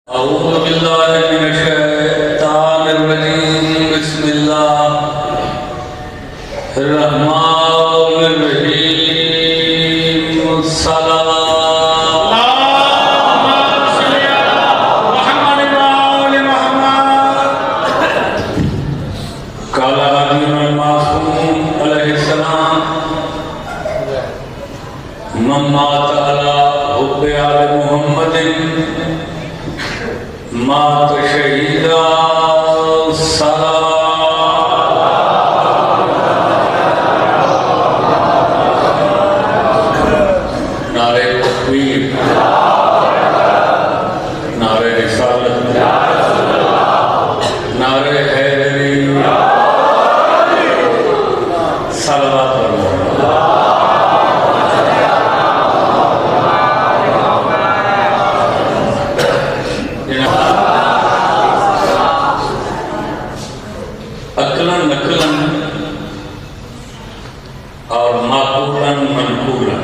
أعوذ بالله من الشيطان الرجيم بسم الله الرحمن الرحيم الصلاة قال حكيم المعصوم عليه السلام من مات على حب آل محمد مات شہیدا نعرہ تکبیر، نعرہ رسالت، نعرہ حیدری، صلوات اکلن نکلن اور معقولن منقولن،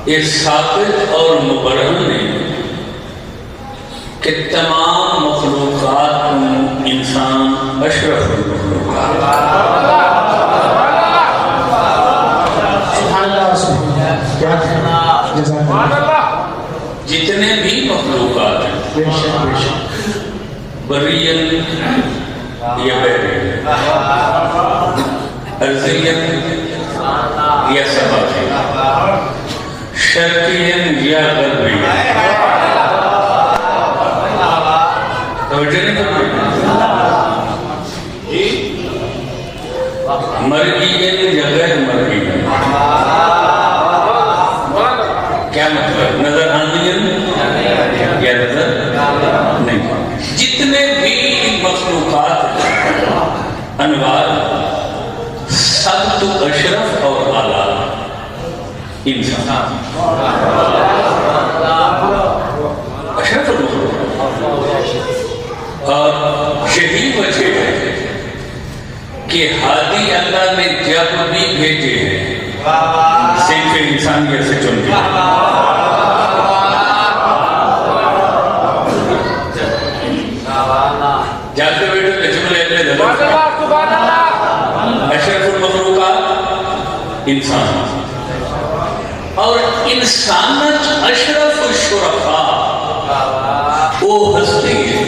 یہ ثابت اور مبرہن ہے کہ تمام مخلوقات میں انسان اشرف المخلوقات، جتنے بھی مخلوقات ہیں بریت یا بحریت، ارضیت یا سماوی، شرقیت یا غربیت، توجہ نہیں کرتے، مرئیت یا غیر مرئیت، کیا مطلب؟ نظر آندین یا نظر نہیں؟ جتنے بھی مخلوقات انوار سب تو اشرف اور اعلیٰ انسان، اشرف المخلوق، اور یہی وجہ ہے کہ ہادی اللہ نے جب بھی بھیجے ہیں صرف انسانیت سے چنتے ہیں۔ جاتے بیٹھے لچملے اپنے دلوں اشرف المخلوقات انسان، اور انسانت اشرف الشرفاء وہ ہستی ہے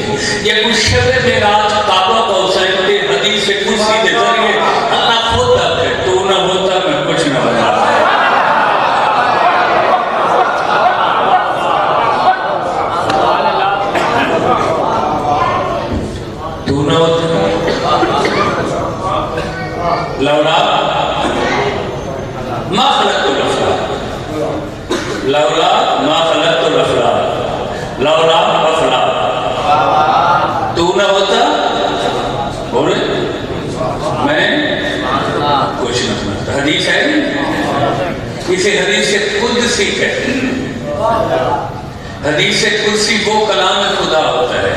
یہ کچھ شب معراج کعبہ پہنچائیں گے حدیث قدسی کے ذریعے اللہ خود ہے تو نہ ہوتا میں کچھ نہ ہوتا، تو نہ ہوتا لولا ما خلقت الافلاک، لولا ما خلقت الافلاک، لولا افلاک، تو نہ ہوتا بولے میں کچھ نہ سمجھتا۔ حدیث ہے اسے حدیث قدسی کہتے ہیں۔ حدیث قدسی وہ کلام خدا ہوتا ہے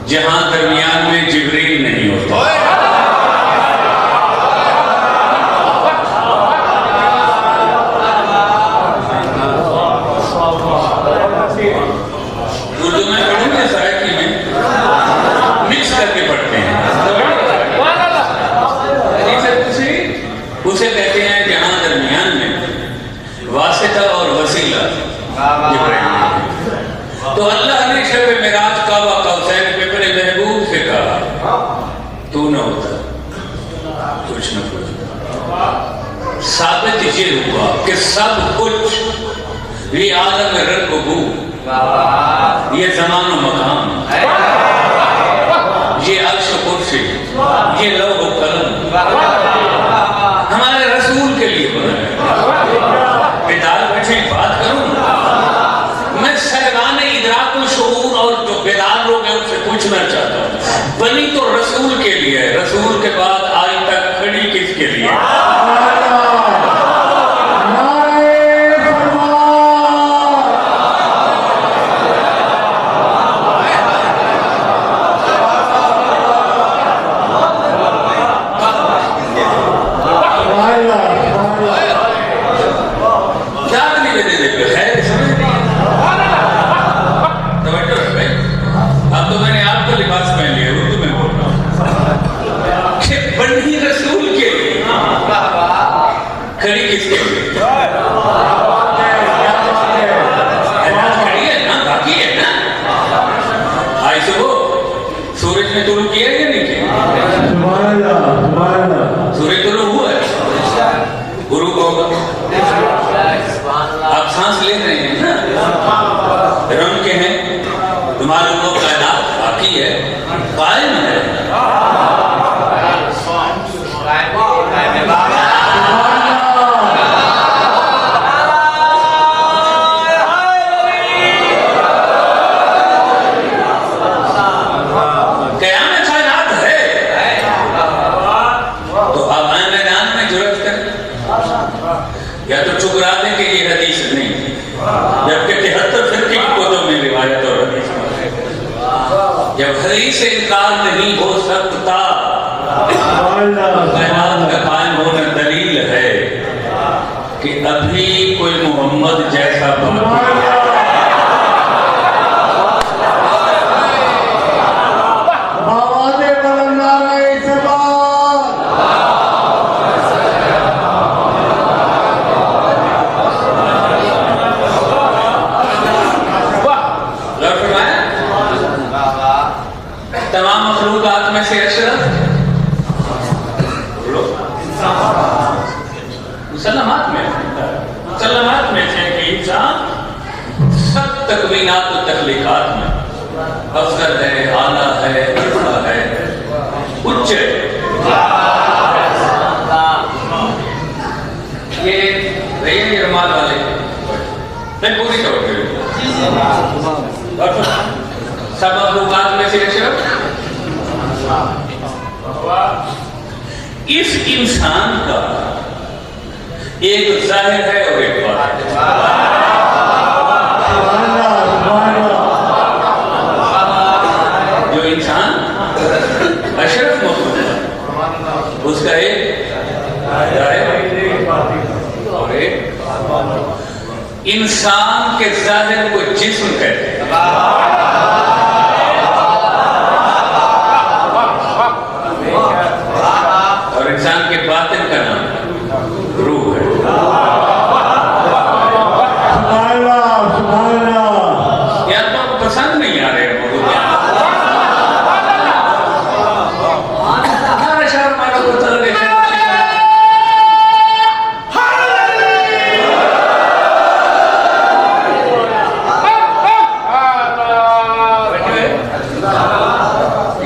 جہاں درمیان میں جبریل نہیں ہوتا، اردو میں پڑھیں گے سرائکی میں مکس کر کے پڑھتے ہیں۔ حدیث قدسی اسے کہتے ہیں جہاں درمیان میں واسطہ اور وسیلہ جبریل نہیں، تو اللہ نے شب معراج کعبہ قوسین پہ اپنے محبوب سے کہا تو نہ ہوتا کچھ نہ کچھ، ثابت یہ ہوا کہ سب کچھ یہ عالم رنگ و بو، یہ زمان و مقام، یہ عرش و کرسی، یہ لوح و قلم ہمارے رسول کے لیے بنا ہے۔ بیدار بیٹھے بات کروں، میں سرگان ادراک و شعور اور جو بیدار لوگ ہیں ان سے پوچھنا چاہتا ہوں، بنی تو رسول کے لیے ہے، رسول کے بعد آج تک کھڑی کس کے لیے؟ یاد نہیں لینے دیتے، خیر سمجھ نہیں قائم ہے. قیامت کائنات ہے. تو اب آئے میدان میں جرأت کریں یا تو ٹھکرا دیں کہ یہ حدیث نہیں، جبکہ 73 فرقے کی کتب میں روایت اور حدیث ہے. جب حدیث سے انکار نہیں ہو سکتا، کائنات کا قائم ہونا دلیل ہے کہ ابھی کوئی محمد جیسا باقی ہے. تمام مخلوقات میں سے اشرف مسلمات میں سے کہ انسان سب تکوینات و تخلیقات میں افضل ہے، اعلیٰ ہے، ارفع ہے، اچ ہے. یہ رمال والے میں پوری طور پہ سب مخلوقات میں سے اشرف. اس انسان کا ایک ظاہر ہے اور ایک باطن ہے. جو انسان اشرف مخلوق ہے اس کا ایک ظاہر اور ایک انسان کے ظاہر کو جسم کہتے ہیں اور انسان کے باطن کا نام روح ہے. یا تو پسند نہیں آ رہے ہمارا شہر ہمارا بتا رہے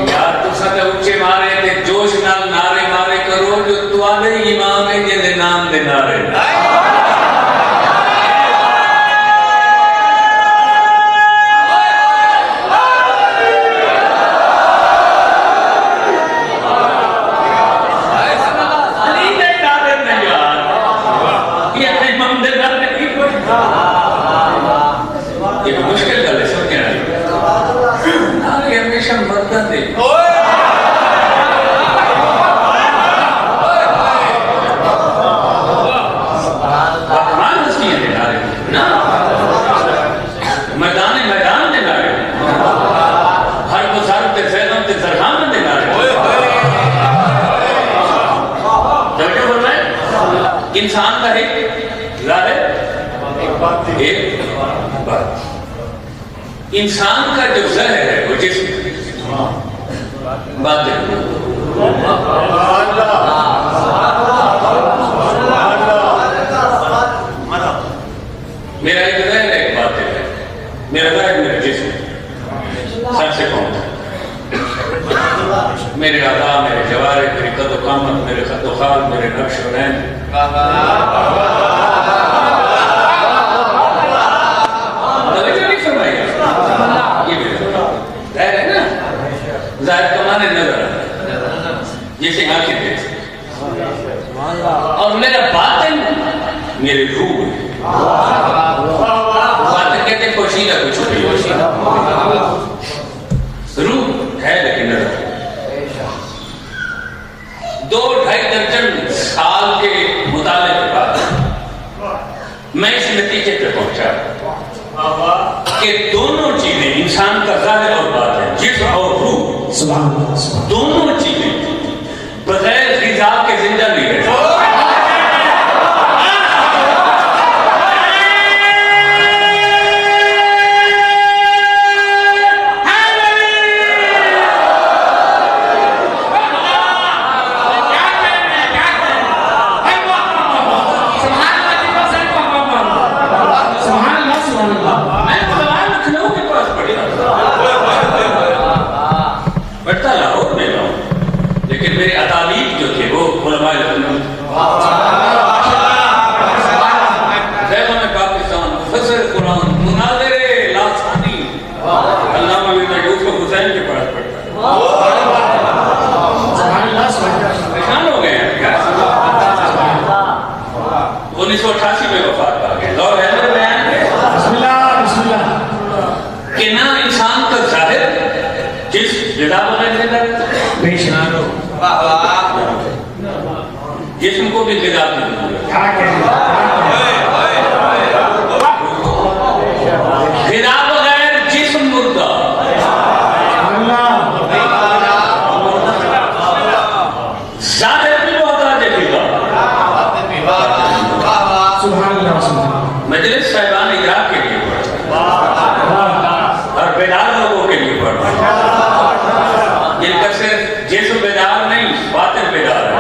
یار تو سب اچھے مارے تھے جوش نال نعرے مارے کرو جو توانے امام ہے جن نام دے نعرے. یہ مشکل گل ہے سب کہنا نعرے ہمیشہ مردہ دے. میدان دے نعرے ہر بزرگ تے زیدم تے زرحان دے نعرے. توجہ فرمائے انسان کا ایک ظاہر ایک بات. انسان کا جو ظاہر ہے وہ جسم باطن. میرا ایک ظاہر ہے ایک باطن ہے. میرا ظاہر میرا جسم سر سے پاؤں تک، میرے اعضاء، میرے جوارح، میری قد و قامت، میرے خط و خال، میرے نقش و نین. ظاہر کمانے نظر آتا جیسے آنکھیں دیکھتے. اور میرا باطن میری روح ہے. باطن کہتے ہیں پوشیدہ کچھ بھی روح ہے لیکن نظر. 2-2.5 درجن سال کے مطالعے کے بعد میں اس نتیجے پہ پہنچا کہ دونوں چیزیں انسان کا ظاہر اور باطن جسم اور روح دونوں چیزیں بغیر غذا کے زندہ نہیں رہتی. بڑھتا جسم کو بھی غذا کی ضرورت ہے. غذا بغیر جسم مردہ. ظاہر بھی محتاج ہے غذا. مجلس صاحبان اجرا کے لیے پڑھتا اور بیدار لوگوں کے لیے پڑھتا. جن کا صرف جسم بیدار نہیں باطن بیدار ہے.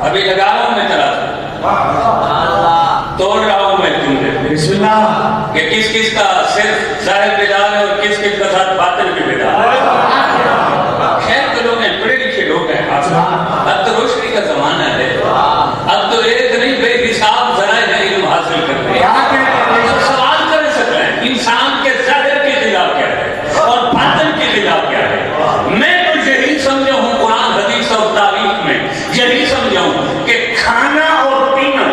ابھی لگا رہا ہوں میں چلا توڑ رہا ہوں میں تمہیں کہ کس کس کا صرف ظاہر بیدار ہے اور کس کس کا ساتھ باطن بھی بیدار ہے. خیر کے لوگ ہیں, بڑے لکھے لوگ ہیں. اب تو روشنی کا زمانہ ہے. اب تو ایک نہیں بے حساب ذرائع علم حاصل کرتے ہیں. سوال کر سکتے ہیں انسان کے ظاہر کے خلاف کیا ہے اور باطن کے خلاف کیا ہے. میں تو یہی سمجھا ہوں قرآن حدیث اور تاریخ میں یہی سمجھا ہوں کہ کھانا اور پینا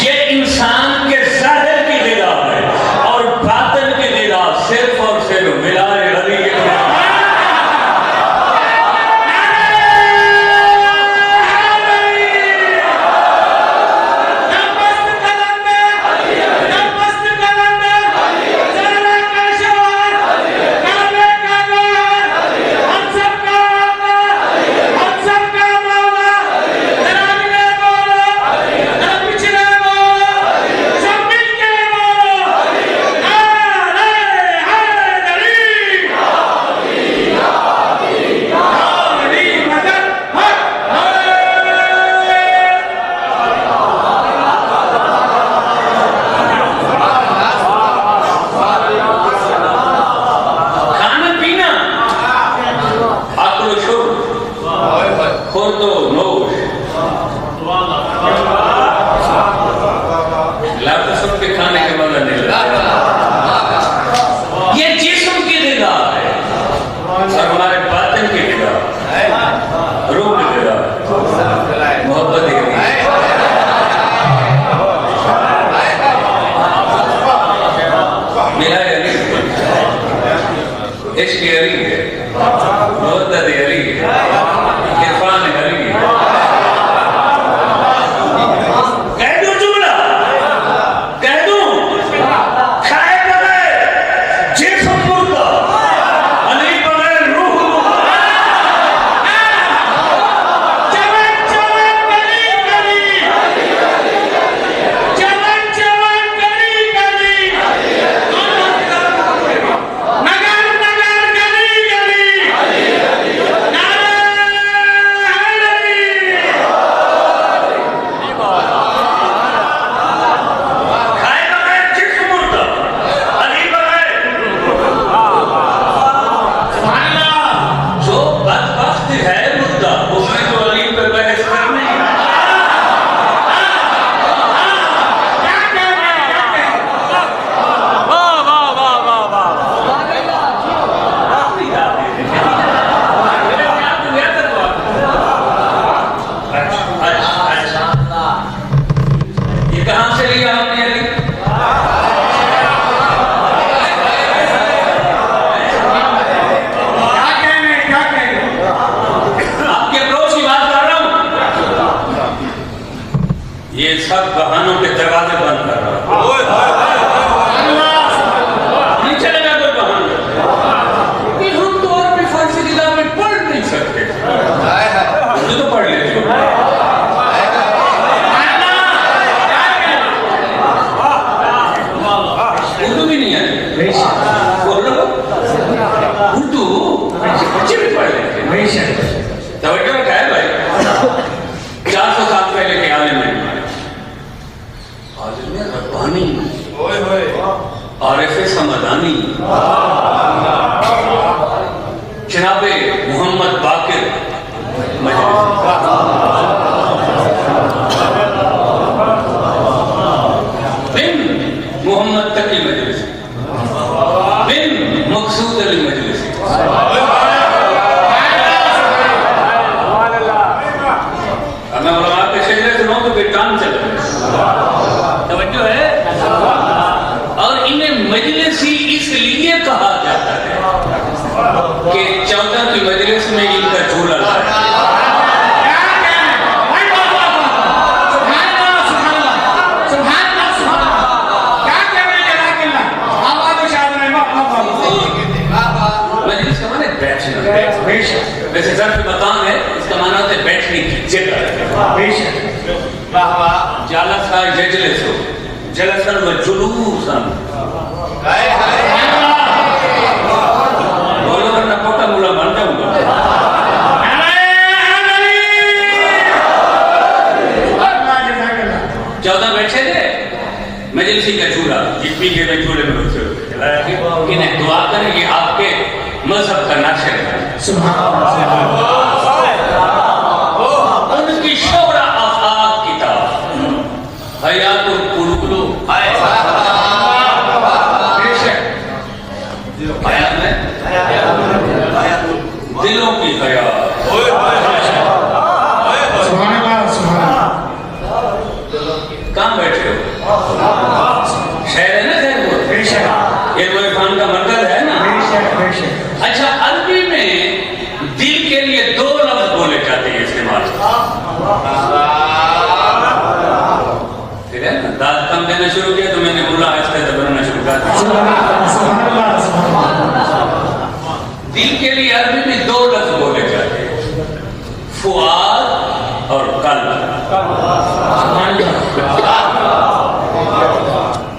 یہ انسان کے ظاہر کی غذا ہے اور باطن کی غذا صرف اور صرف ملائے علی کے مجلسی اس لیے کہا جاتا ہے کہ 14 کی مجلس میں ان کا جھولا لگا ویسے ظرف مقام ہے، اس کا معنی ہوتا ہے بیٹھنے کی جگہ. جالسا یجلسو جلسن و جلوسن. بولو ورنہ پوٹا مولا بن جاؤں گا. 14 بیٹھے تھے مجلسی کا جھولا جس پیچھے میں جھولے میں گھسے ہوئے انہیں دعا کریں یہ آپ کے مذہب کا نقشہ ہے. سبحان اللہ. ان کی شورا آفاق کتاب حیات القلوب دلوں کی حیات. سبحان اللہ. سبحان اللہ. کہاں بیٹھے ہو؟ شہر ہے نا شہر وہ یہ کوئی خان کا مرکز ہے نا. اچھا عربی میں دل کے لیے 2 لفظ بولے جاتے ہیں استعمال. ٹھیک ہے نا. داد کم دینا شروع کیا تو میں نے بولا آہستہ آہستہ بنانا شروع کر دیا. دل کے لیے عربی میں 2 لفظ بولے جاتے ہیں فؤاد اور قلب.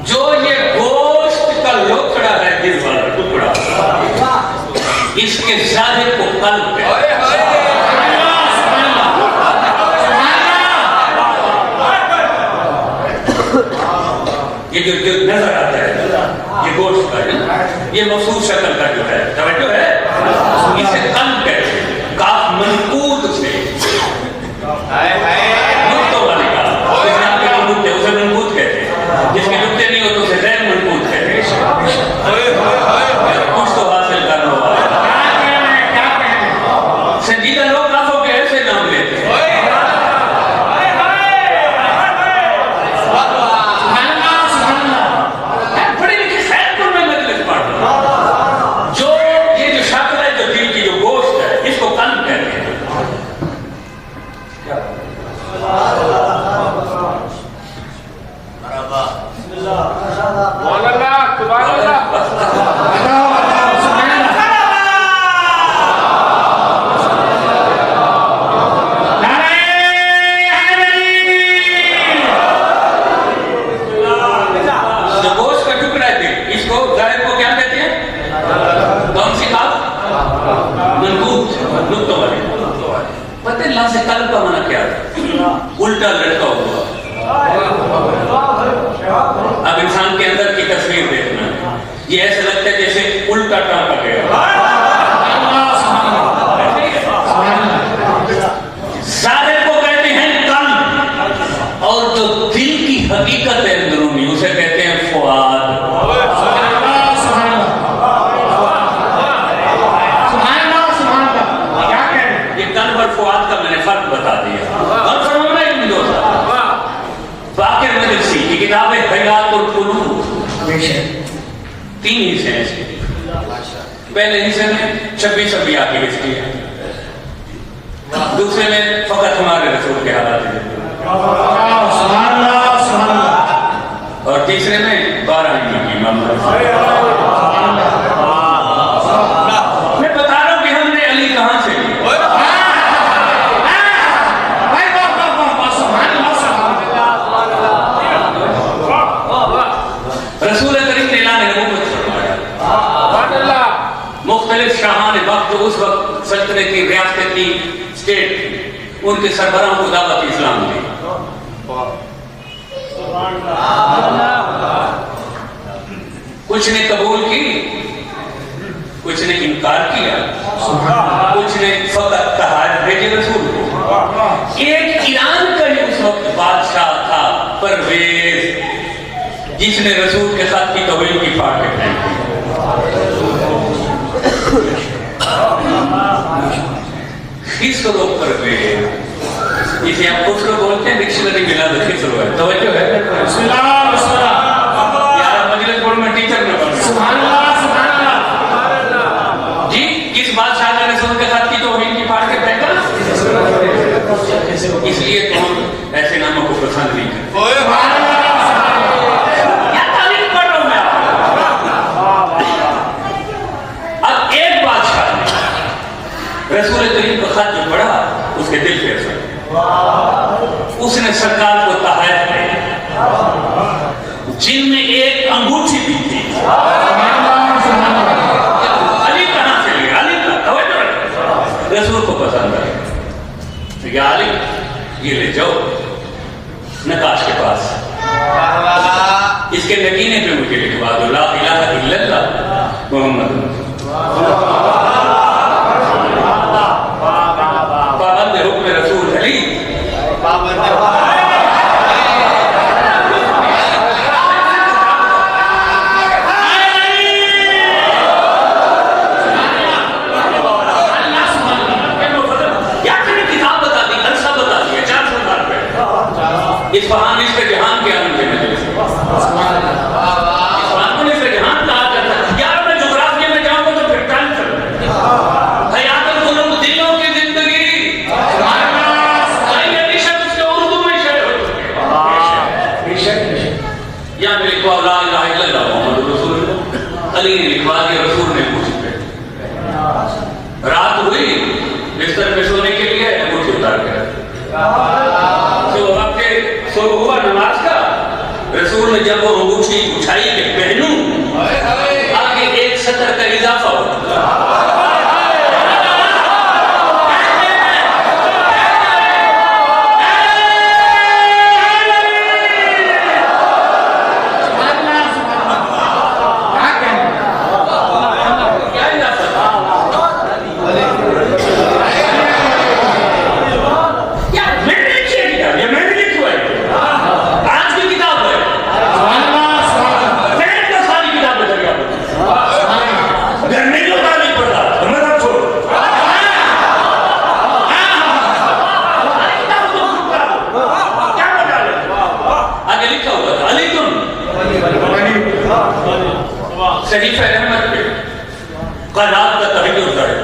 جو یہ گوشت کا لوکڑا ہے دل والا ٹکڑا اس کے ظاہر کو قلب ہے. یہ جو نظر آتا ہے یہ گوشت کا ہے یہ مخصوص شکل کا جو ہے توجہ ہے اسے قلب کہتے ہیں. کاف منقود سے نقطوں والے کا اسے منقود کہتے ہیں. جس کے نقطے نہیں ہو تو اسے غیر منقود کہتے ہیں. کچھ تو حاصل کرنا ہوگا. سنجیدہ لوگ کافوں کے ایسے نام لیتے ہیں. بڑی لکھی خیر پر میں مجلس پڑھ رہا ہوں. جو یہ جو شکل ہے جو دل کی جو گوشت ہے اس کو قلب کہتے ہیں. قلب کا معنی کیا ہے؟ الٹا لٹکا ہوا. اب انسان کے اندر کی تصویر دیکھنا یہ ایسا لگتا ہے جیسے الٹا ٹانکا گیا. ظاہر کو کہتے ہیں قلب اور جو دل کی حقیقت ہے اندرونی اسے کہتے ہیں فؤاد. فؤاد کا میں نے فرق بتا دیا. اور فرمانا ہی نہیں ہوتا. باقر مجلسی کی کتاب ہے حیات القلوب. 3 حصے ہیں اس کے. پہلے حصے میں 26 انبیاء کی ہسٹری ہے. دوسرے میں فقط ہمارے رسول کے حالات ہیں. اور تیسرے میں 12 امام. میں بتا رہا ہوں کہ ہم نے علی کہاں سے لیا. رسول کریم نے اعلان نبوت فرمایا. مختلف شاہان وقت جو اس وقت سلطنت کی ریاست کی اسٹیٹ ان کے سربراہوں کو دعوت اسلام دی. کچھ نے قبول کی کچھ نے انکار کیا کچھ نے فقط کہا بھیجے رسول کو. ایک ایران کا ہی اس وقت بادشاہ تھا پرویز جس نے رسول کے خط کی توہین کی پھاڑ کے پھینکی. خسرو پرویز جسے آپ خسرو بولتے ہیں ڈکشنری ملا تو خسرو ہے. توجہ ہے یار مجلس بول میں ٹیچر نہ بن اس لیے تو ہم ایسے ناموں کو پسند نہیں کرتے. کیا تعریف کر رہا ہوں میں آپ کو. اب ایک بادشاہ نے رسول کریم کا خط جو پڑھا اس کے دل پہ اثر, اس نے سرکار کو تحائف دے جن میں ایک انگوٹھی بھی تھی. علی کہاں سے لیا؟ علی کا توجہ رکھیں, رسول کو پسند ہے. یا علی یہ لے جاؤ نقاش کے پاس, اس کے نگینے پہ مجھے لکھوا دو لا الہ الا اللہ محمد پابند حکم رسول علی. اصفہان اس کا جہان کیا مجھے اصفہان کو اس کا جہان کہا جاتا ہے. یار میں جغرافیہ میں جاؤں گا تو پھر ٹائم چل حیات القلوب دلوں کی زندگی اس کے اردو میں شعر ہو چکے. یہاں پہ لکھوا لا الہ الا اللہ محمد رسول اللہ. علی نے لکھوا دیا, رسول نے پوچھ پہ رات ہوئی بستر پہ سونے کے لیے انگوٹھی اتار کے تو ہوا نماز کا. رسول نے جب وہ انگوٹھی اٹھائی کہ پہنوں آگے ایک سطر کا اضافہ ہوا. صحیفہ احمد پہ قرآن کا تحجر درد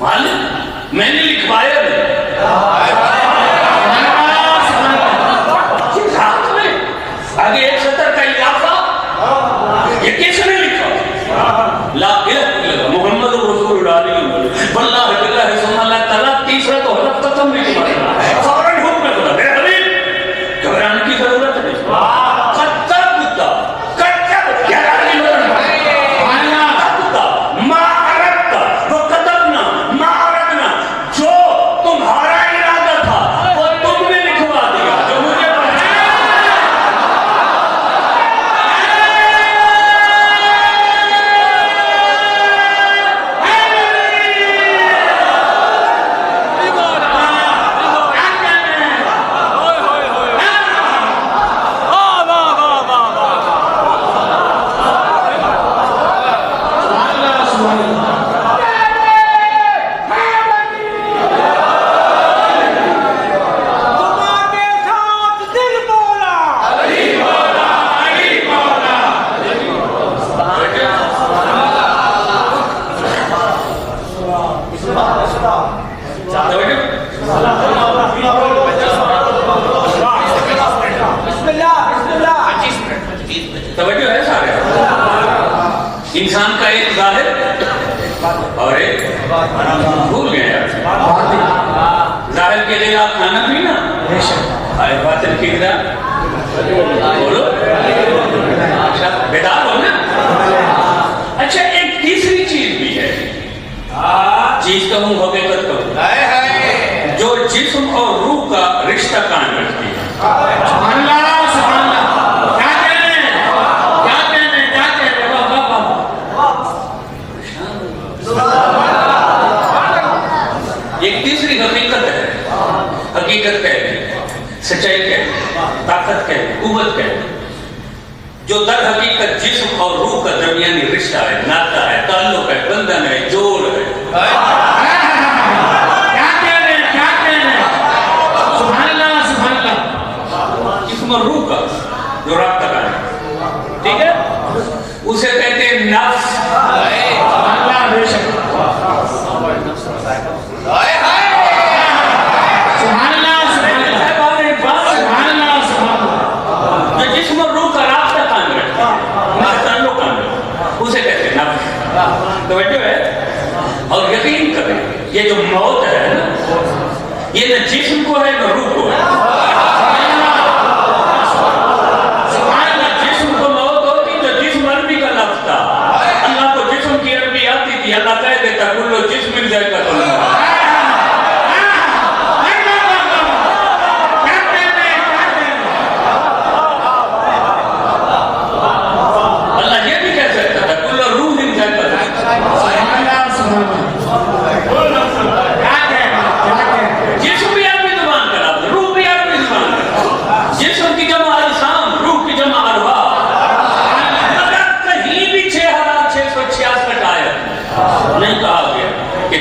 معلوم میں نے لکھوایا نہیں رات میں آگے ایک سطر کا اضافہ. یہ کس نے لکھا؟ لا الہ الا اللہ محمد رسول اللہ واللہ باللہ ثم اللہ تعالیٰ. تیسرا تو حلف ختم نہیں ہوا, فوراً حکم خدا میرے حبیب گھبرانے کی ضرورت نہیں. توجہ ہے سارے. انسان کا ایک ظاہر اور ایک بھول گئے. ظاہر کے لیے آپ کھانا پینا باطن کی طرح بولو بیدار ہو نا. اچھا ایک تیسری چیز بھی ہے, چیز کہوں حقیقت کہوں, جو جسم اور روح کا رشتہ قائم رکھتی ہے. ایک تیسری حقیقت ہے, حقیقت کہتے ہیں, سچائی کہتے ہیں, طاقت کہتے ہیں, قوت کہتے ہیں, جو در حقیقت جسم اور روح کا درمیانی رشتہ ہے, ناطہ ہے, تعلق ہے, بندھن ہے, جوڑ ہے. جسم اور روح کا جو رابطہ ہے, ٹھیک ہے, اسے کہتے ہیں نفس. توجہ ہے؟ اور یقین کریں یہ جو موت ہے نا یہ نہ جسم کو ہے نہ روح کو ہے. نہ جسم کو موت ہوتی تو جسم عربی کا لفظ تھا. اللہ کو جسم کی عربی آتی تھی. اللہ کہہ دیتا کلو جسم ذائقۃ الموت.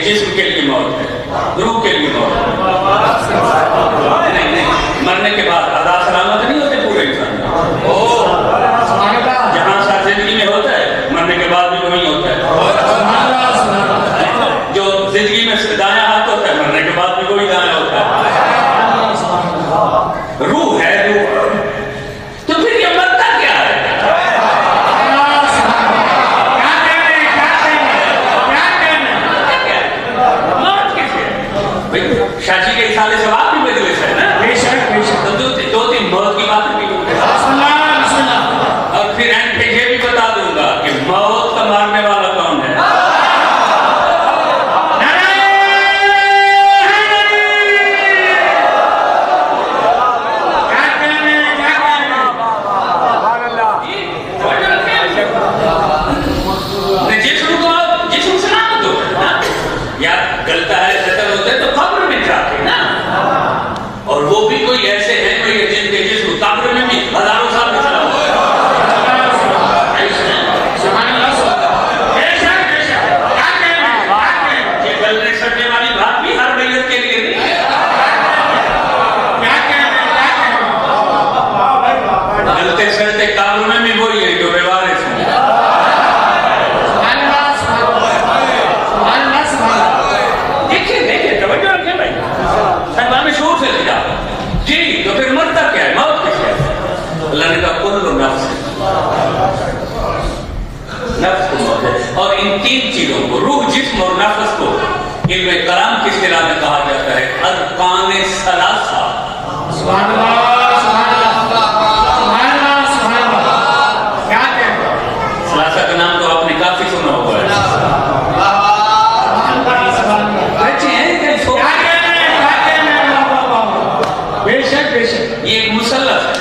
جسم کے لیے موت ہے روح کے لیے موت ہے. نہیں مرنے کے بعد ادا سلامت نہیں ہوتے پورے انسان. جہاں سا زندگی میں ہوتا ہے مرنے کے بعد بھی وہی ہوتا ہے. جو زندگی میں دایاں ہاتھ ہوتا ہے مرنے کے بعد بھی وہی دایاں ہوتا ہے. روح ہے روح. تو پھر یہ مرتا کیا ہے؟ شاچی کے حساب سے آپ بھی مجلس ہے نا. بے شک تو دو تین موت کی باتیں بھی ہوتی ہیں. اور پھر اینڈ پہ یہ بھی بتا دوں گا کہ موت کا مارنے والا کون ہے. جسم سلامت ہوتا ہے یا گلتا ہے سطر ہوتا ہے تو قبر میں جاتے نا. اور وہ بھی کوئی ایسے ہیں کوئی جن کے جسم قبر میں بھی ہزاروں سال میں چلا ہوا ہے. یہ گلنے سڑنے والی بات بھی ہر میت کے لیے نہیں ہے. گلتے سڑتے قبر میں بھی وہی ہے جو بیوارث ہیں. شور سے لے جاتا جی. تو پھر مرتا کیا ہے موت کس ہے؟ اللہ نے کہا کل نفس نفس کو موت ہے. اور ان تین چیزوں کو روح جسم اور نفس کو علم کلام کی اصطلاح میں کہا جاتا ہے ارکان ثلاثہ. سبحان اللہ سبحان اللہ سبحان اللہ سبحان اللہ. کیا کہتے ہیں ثلاثہ کا نام تو آپ نے کافی سنا ہوا ہے. یہ ایک مثلث ہے.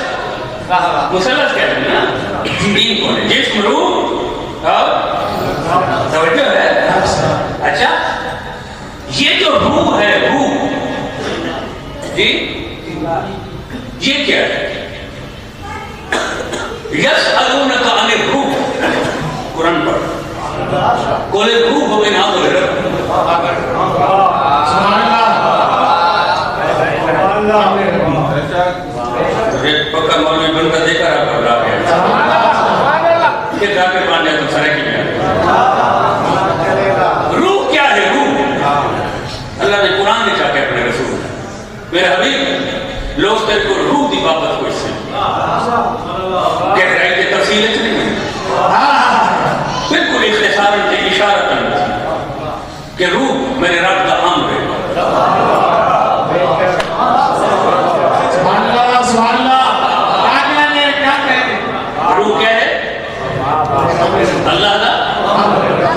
مثلث کہتے ہیں نا تین کون ہے جسم روح اور توجہ ہے. اچھا یہ جو روح ہے روح جی یہ کیا ہے؟ یسألونک عن الروح. قرآن پڑھ قل الروح من امر ربی. سبحان اللہ. پکا مولوی بن کا دیکھا رہا پڑھ رہا ہے کہ جا کے مان جائے تو سرے کی میں. روح کیا ہے روح؟ اللہ نے قرآن نے چاہ کے اپنے رسول میرے حبیب لوگ تیرے کو روح دی بابت کو اس سے کہہ رہے کہ تفصیل نہیں ہے. بالکل اختصار کے اشارہ کرنا کہ روح میرے رب کا امر ہے. روح کیا ہے؟ اللہ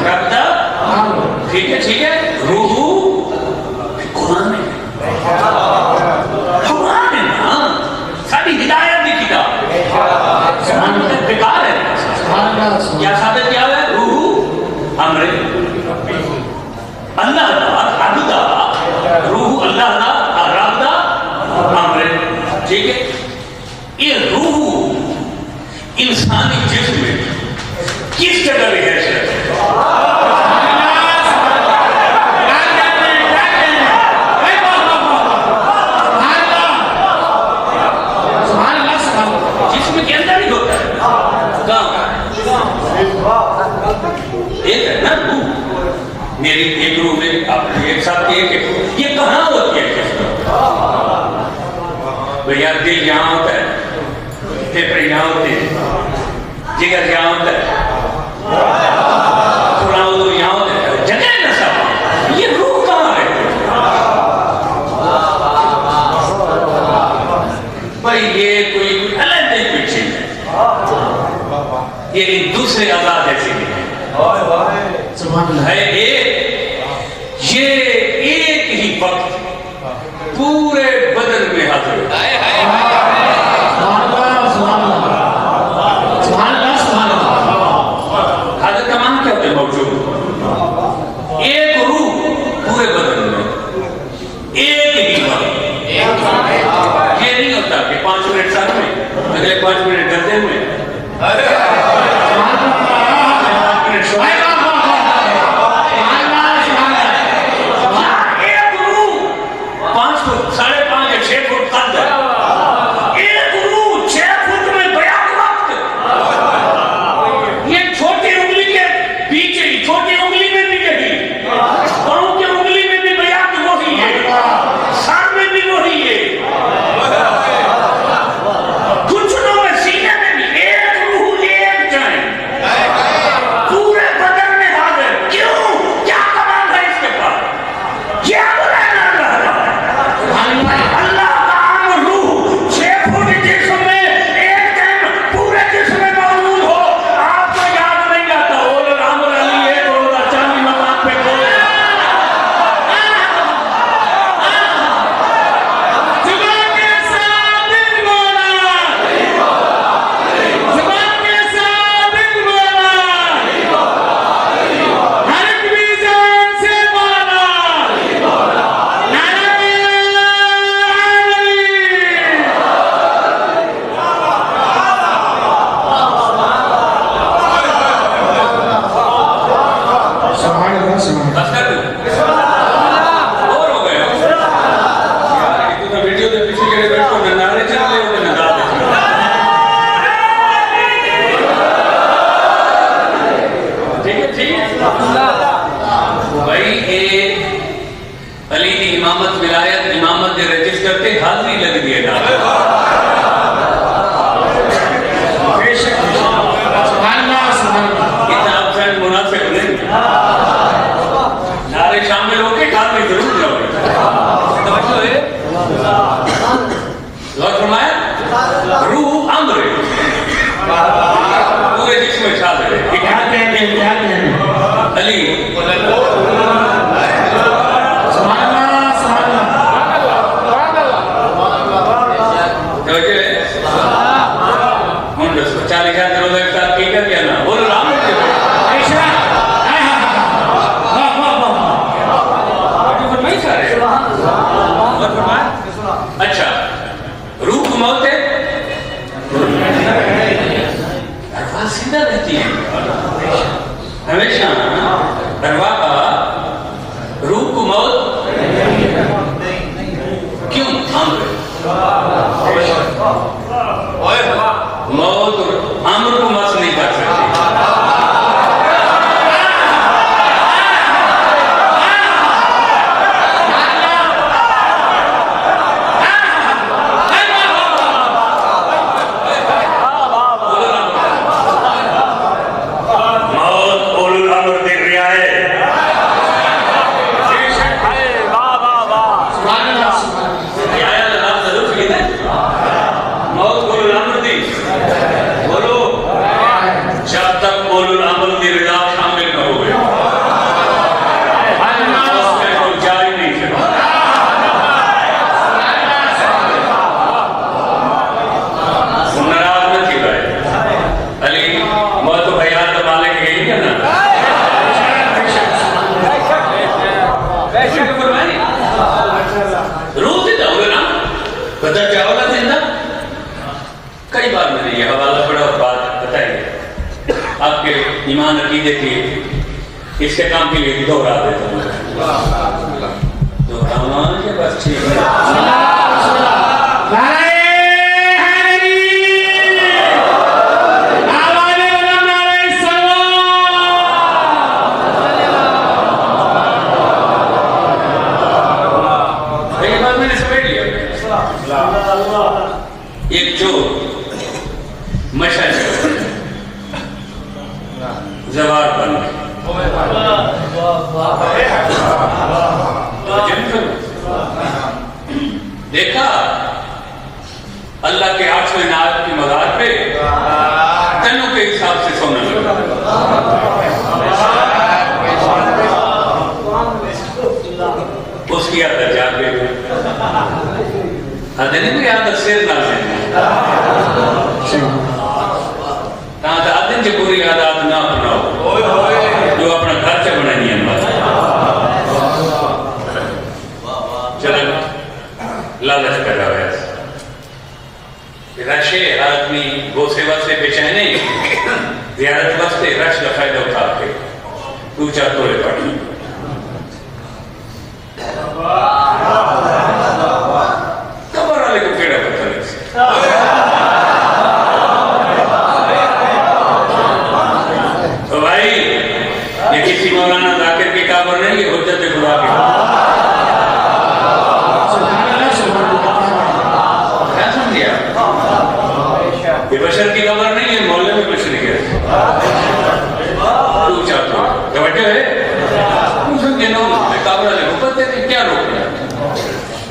رب دا. ٹھیک ہے ٹھیک ہے. روح قرآن ہے. قرآن ہے نا ساری ہدایت کی کتاب. بیکار ہے. کیا ثابت کیا ہے؟ روح امر اللہ دا رب دا. روح اللہ دا رب دا امر. ٹھیک ہے. یہ روح انسانی جسم میں کس جگہ رہائش ہے؟ جسم کے اندر ہی ہوتا ہے. کہاں ایک ہے نا روح. میری ایک روح میں آپ ایک ساتھ ایک ہے. یہ کہاں ہوتی ہے جسم؟ بھیا دل یہاں ہوتا ہے پھر یہاں ہوتے ہیں جگر یہاں ہوتا ہے. ہے ایک، یہ ایک ہی وقت پورے بدن میں حاضر ہوتا ہے۔ حاضر کا معنی کیا ہوتا ہے؟ موجود، ایک روح پورے بدن میں ایک ہی وقت۔ یہ نہیں ہوتا کہ 5 منٹ ساتھ میں، اگلے 5 منٹ گردے میں، علی دی امامت ولایت امامت دے رجسٹر تے حاضری لگ دیئے نا۔ اتنا افسان مناسب نہیں، نعرے شامل ہو کے حاضری ضرور لگے۔ توجہ ہے؟ غور فرمایا؟ روح امر ہے، پورے جسم میں حاضر ہے۔ کیا کہتے ہیں؟ علی اچھا، روح کو موت ہے، ارواح زندہ رہتی ہے ہمیشہ، ارواح کا روح کو موت کیوں؟ موت امر کو مس نہیں کر سکتی۔ کئی بار میں نے یہ حوالہ پڑھا اور بات بتائی ہے آپ کے ایمان عقیدے کی اس کے کام کے لیے بھی دہرا دیتا ہوں۔ دہرانا کے بس ٹھیک ہے۔ ایک جو مشہد زوار بن دیکھا اللہ کے 8ویں نعت کی مزار پہ تنوں کے حساب سے سونا لگا۔ واسطے رش کا فائدہ اٹھا کے تو چاہتوڑے پڑھی قبر والے کو کیڑا پتہ نہیں سے تو بھائی یہ کسی مولانا ذاکر کی قبر نہیں، یہ حجت خدا کی کیا سمجھے آپ؟ یہ بشر کی قبر نہیں ہے، محلے میں کچھ نہیں ہے تو چاہتا ہوں توجہ ہے سمجھے نو قبر والے کو پتہ ہے کیا روک رہا ہے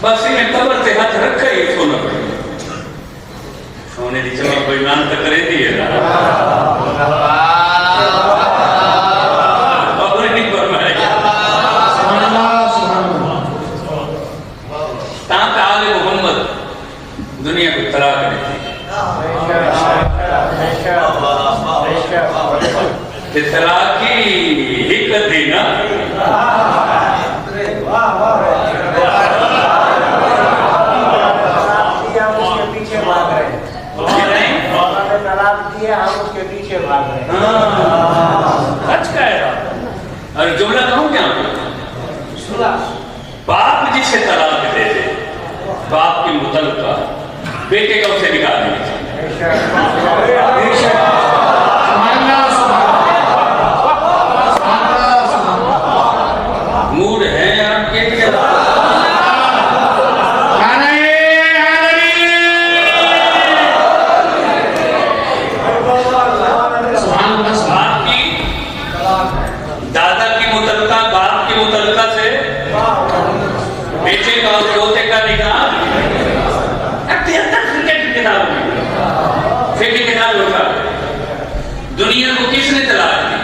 بس انہیں قبر سے ہاتھ رکھا ہی سونا پڑے سونے دی چمک کوئی مان تک کرے دی ہے قبر نہیں فرمائے تاکہ آل محمد دنیا کو طلاق دیتی کہ طلاق کی حکمت دینا اور جملہ کہوں کیا باپ جسے طلاق دے دے باپ کی متعلقہ بیٹے کا اسے نکال دیں موڈ ہے آپ کے دادا کی متعلقہ باپ کی متعلقہ سے بیٹے کا اور پوتے کا نکال فکر کتاب ہوگا دنیا کو کس نے طلاق دی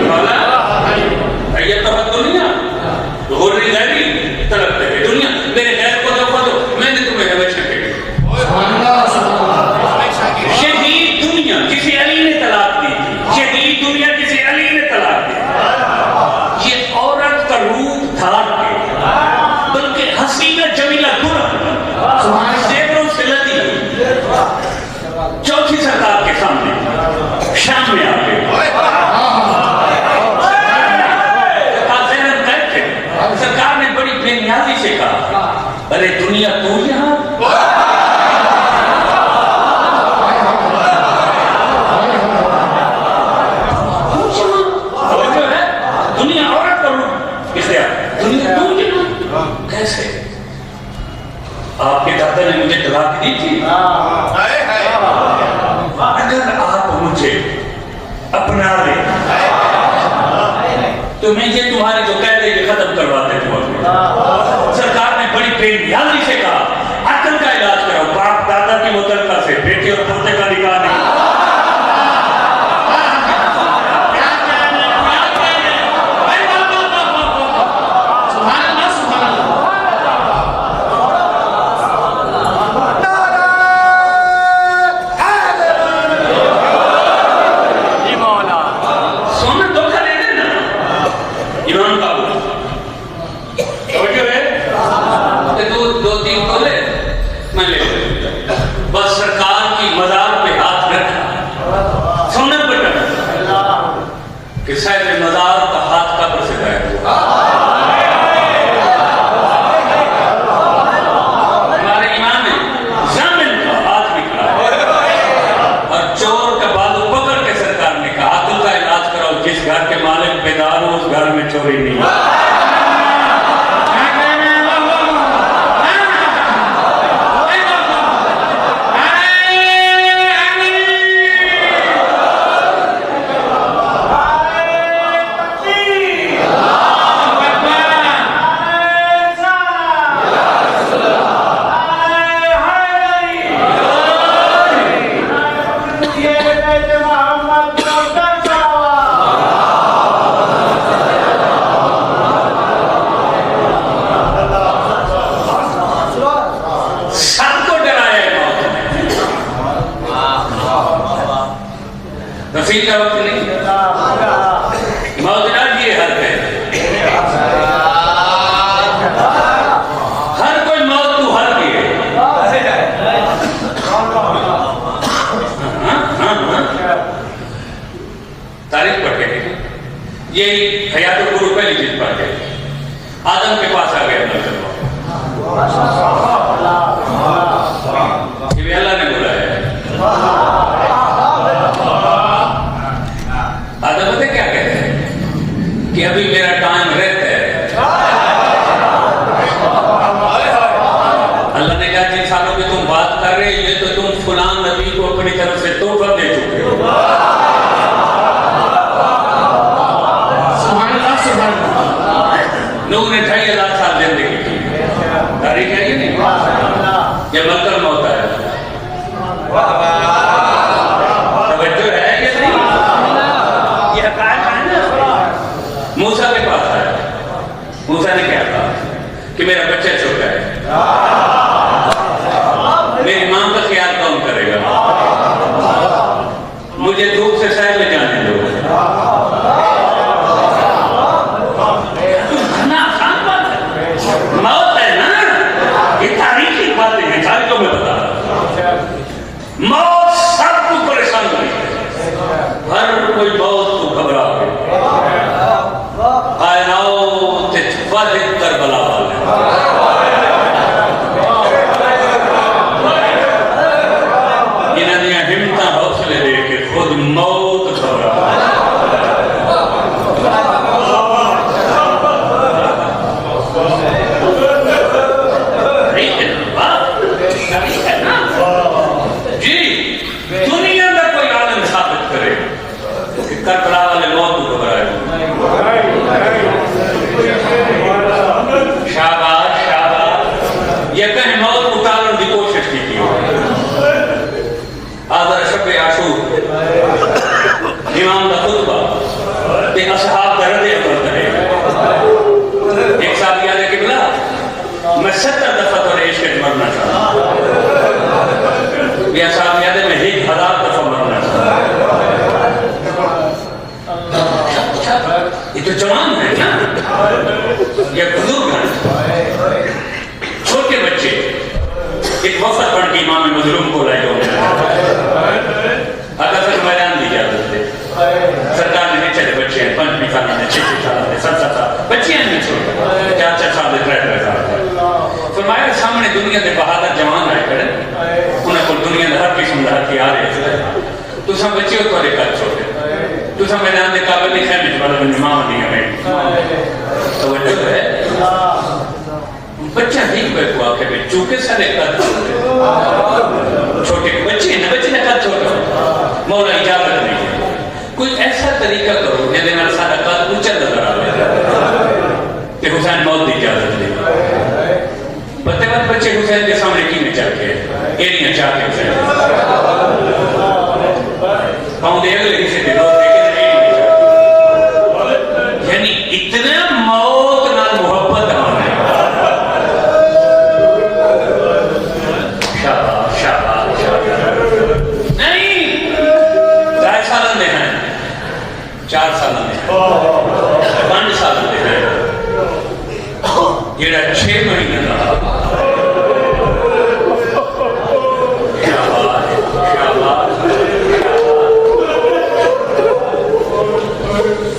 مولا یہ تو دنیا غوری غیری طلب دے دنیا میرے غیر کو دو میں نے تمہیں ہمیشہ کہی شہید دنیا کسی علی نے طلاق دی شہید دنیا کسی علی نے طلاق دی یہ عورت کا روپ دھار کے بلکہ حسینہ جمیلہ گناہ زیوروں سے لدی چوتھی سرکار کے سامنے شام میں آگے سرکار نے بڑی بے نیازی سے کہا ارے دنیا تو یہاں دنیا عورت کا روپ اختیار دنیا تو یہاں کیسے آپ کے دادا نے مجھے طلاق دی تھی اگر آپ مجھے اپنا لیں تو میں یہ تمہاری جو کہتے ہیں ختم کروا دیتا ہوں سرکار نے بڑی بے نیازی سے کہا عقل کا علاج کرو باپ دادا کی متعلقہ سے بیٹے اور پوتے کا نکاح نہیں بس سرکار کی مزار پہ ہاتھ رکھا سنت پر رکھا کہ صاحب مزار کا ہاتھ قبر سے غائب ہوا ہمارے امام نے ضامن کا ہاتھ نکلا اور چور کا بازو پکڑ کے سرکار نے کہا عقل کا علاج کراؤ جس گھر کے مالک بیدار ہو اس گھر میں چوری نہیں یہی حیات القلوب پہلی چیز پڑھ گئے. آدم کے پاس آ گیا یہ بھی اللہ نے بلایا. آدم پتہ کیا کہتے ہیں کہ ابھی میرا ٹائم رہتا ہے. اللہ نے کہا جن سالوں کی تم بات کر رہے یہ تو تم فلان نبی کو اپنی طرف سے تحفہ دے چکے ہو. نوح نے 2500 سال زندگی کی. تاریخ ہے یہ نہیں یہ ملک الموت ہے. توجہ ہے یہ نہیں یہ حقائق ہے نا. موسیٰ کے پاس آیا. موسیٰ نے کیا کہا کہ میرا بچہ چھوٹا ہے میری ماں کا خیال کون کرے گا مجھے دھوپ سے سیر لے جانے دو. موت ہے نا یہ تاریخی باتیں ہیں ساری کو میں بتا رہا ہوں. موت سب کو پریشان ہوئی ہر کوئی موت کو گھبرا گئی. کائنات اتفاق کربلا والے انہوں نے ہمت حوصلے دے کے خود موت گھبرا. جی دنیا میں کوئی عالم ثابت کرے کہ کربلا والے موت کو گھبرائے. شاباش شاباش یہ کہیں موت کو ٹالنے کی کوشش کی تھی. آدھر شب عاشور امام کا خطبہ کہ اصحاب کا رد عمل کرے. ایک صاحب یاد ہے کہ بلا میں 70 دفعہ تو عشق میں مرنا چاہتا. یہ صاحب یاد ہے میں 1000 دفعہ مرنا چاہتا. یہ تو جوان ہے نا یہ بزرگ ہیں. چھوٹے بچے ایک وفد بن کے امام مظلوم کو لائے ہوئے اگر پھر میدان دی اجازت دے. سرکار نے چلے بچے ہیں 5 سال میں 6 سال میں 7 سال بچے ہیں نہیں چھوٹے 4 سال میں 3 سال. فرمایا سامنے دنیا کے بہادر جوان آئے کرے انہیں کو دنیا میں ہر قسم کا ہتھیار ہے. تو سب بچے ہو تو کر چھوٹے تو سب میدان دے قابل نہیں خیمے والا بن امام نہیں ہمیں توجہ ہے. بچہ نہیں کوئی کو آکے بھی چونکہ سارے قد چھوٹے بچے ہیں بچے نے قد چھوٹا مولا اجازت نہیں ہے. کوئی ایسا طریقہ کرو جیسے میرا سارا قد اونچا نظر آ رہا کہ حسین موت کی اجازت نہیں. پتہ بات بچے حسین کے سامنے کی میں چاہ کے ایریاں چاہ کے حسین پاؤں دے اگلے کسی دے روز دیکھے نہیں یعنی اتنا موت نال محبت آنے. شاباش شاباش شاباش نہیں 2 سال میں ہیں 4 سال میں ہیں 5 سال میں ہیں یہ 6 مہینے رہا.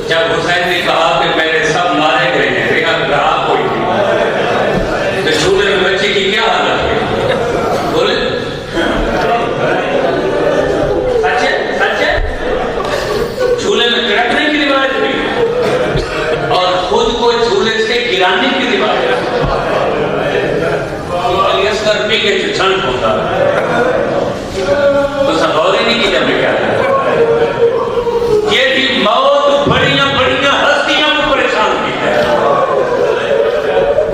جب حسین نے کہا کہ میرے سب مارے گئے ہیں لیکن رہا کوئی نہیں تو چھوٹے میں بچے کی کیا حالت ہے بولے سچ ہے جھولے میں کڑکنے کی روایت بھی اور خود کو جھولے سے گرانے کی روایت. علی اصغر پی کے جو چھنٹ ہوتا تو سب غور ہی نہیں کی جب میں کیا یہ بھی موت بڑیاں ہستیاں کو پریشان کی ہے.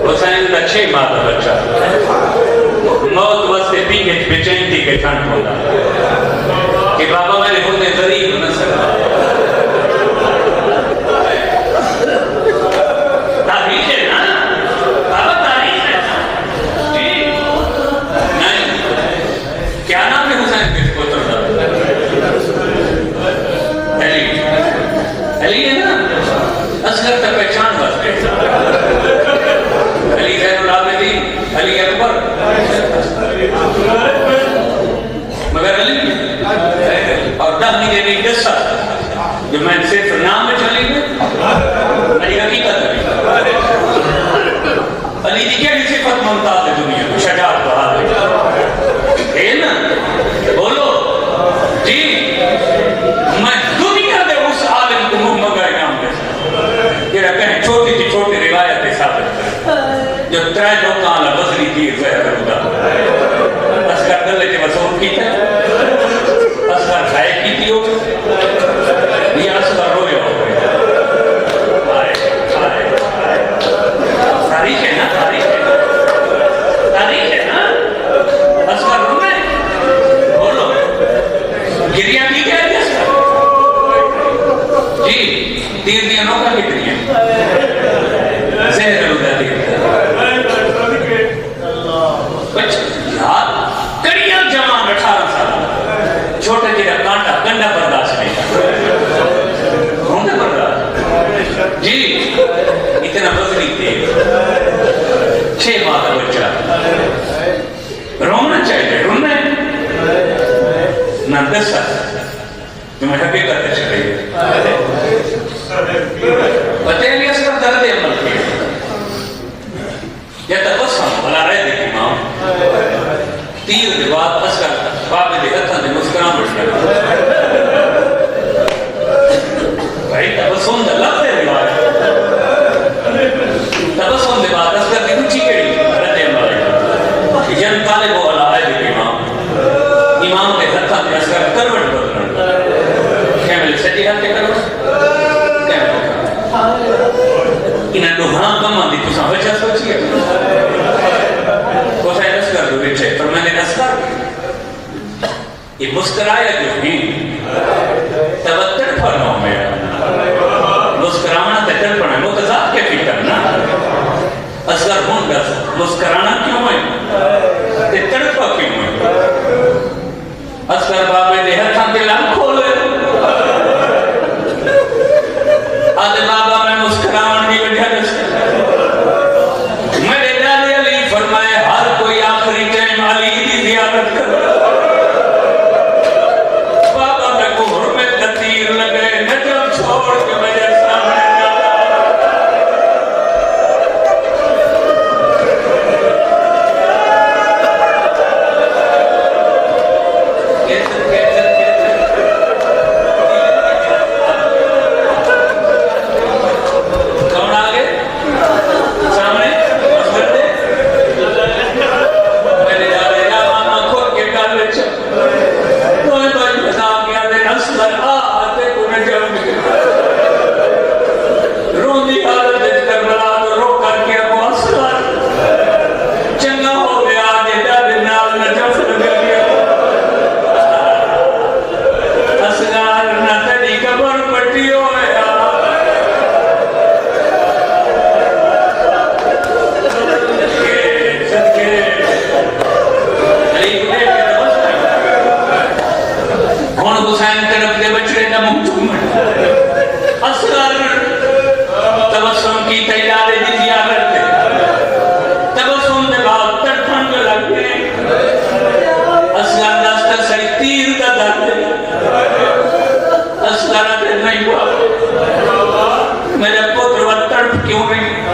حسین کا 6 ماہ کا بچہ موت واسطے پی کے بے چینی کے ٹھنڈ ہوتا کہ بابا میرے ہوتے غریب نہ سکتا. تاریخ ہے نا بابا تاریخ ہے جی نہیں کیا نام ہے حسین کے پوتر کا علی ہے نا اصغر کا پہچان واسطے علی زین العابدین علی اکبر مگر علی اور 10 مہینے قصہ جو میں صرف نام میں چلی گئی فکری ہیں زہر ہوتا دیتا کچھ یاد کڑیاں جوان 18 سال چھوٹے جیرا کانٹا گنڈا برداشت نہیں گھونڈا برداشت جی اتنا بزنی تھے 6 ماہ کا بچہ رونا چاہیے رونا ہے نہ 10 سال میں حقیقت ہے چکے بچے لئے اس کا درد عمل کیا یا تبسم بلا رہے دیکھ امام تیر کے بعد اس کا باب دے ہتھاں دے مسکران بچھا بھائی تبسم دے لفظ ہے روایت تبسم دے بعد اس کا دی کچھی کڑی رد عمل ہے ین طالب و علا رہے دیکھ امام دے ہتھاں دے اس کا کروٹ بدلن کیمل سٹی ہاتھ کے کروٹ کیمل انہیں دوہاں کم آن دی تو سامنے چاہ سوچی ہے کوسا ہے نسکر دو بیچے پر میں نے نسکر یہ مسکرایا جو ہی توتر پھرنوں میں مسکرانا تجر پڑھنے مقضات کے فکر نا اصغر ہوں گا مسکرانا کیوں ہے تجر پا کیوں ہے اصغر بابے دے ہتھاں کے لام کھولے آدھے بابا میں مسکراؤں کی وجہ میرے دادے علی فرمائے ہر کوئی آخری ٹائم علی کی زیارت کر بابا میں کو حرمت تیر لگے نجم چھوڑ کے مجھے سامنے میرے پتر وہ تڑپ کیوں نہیں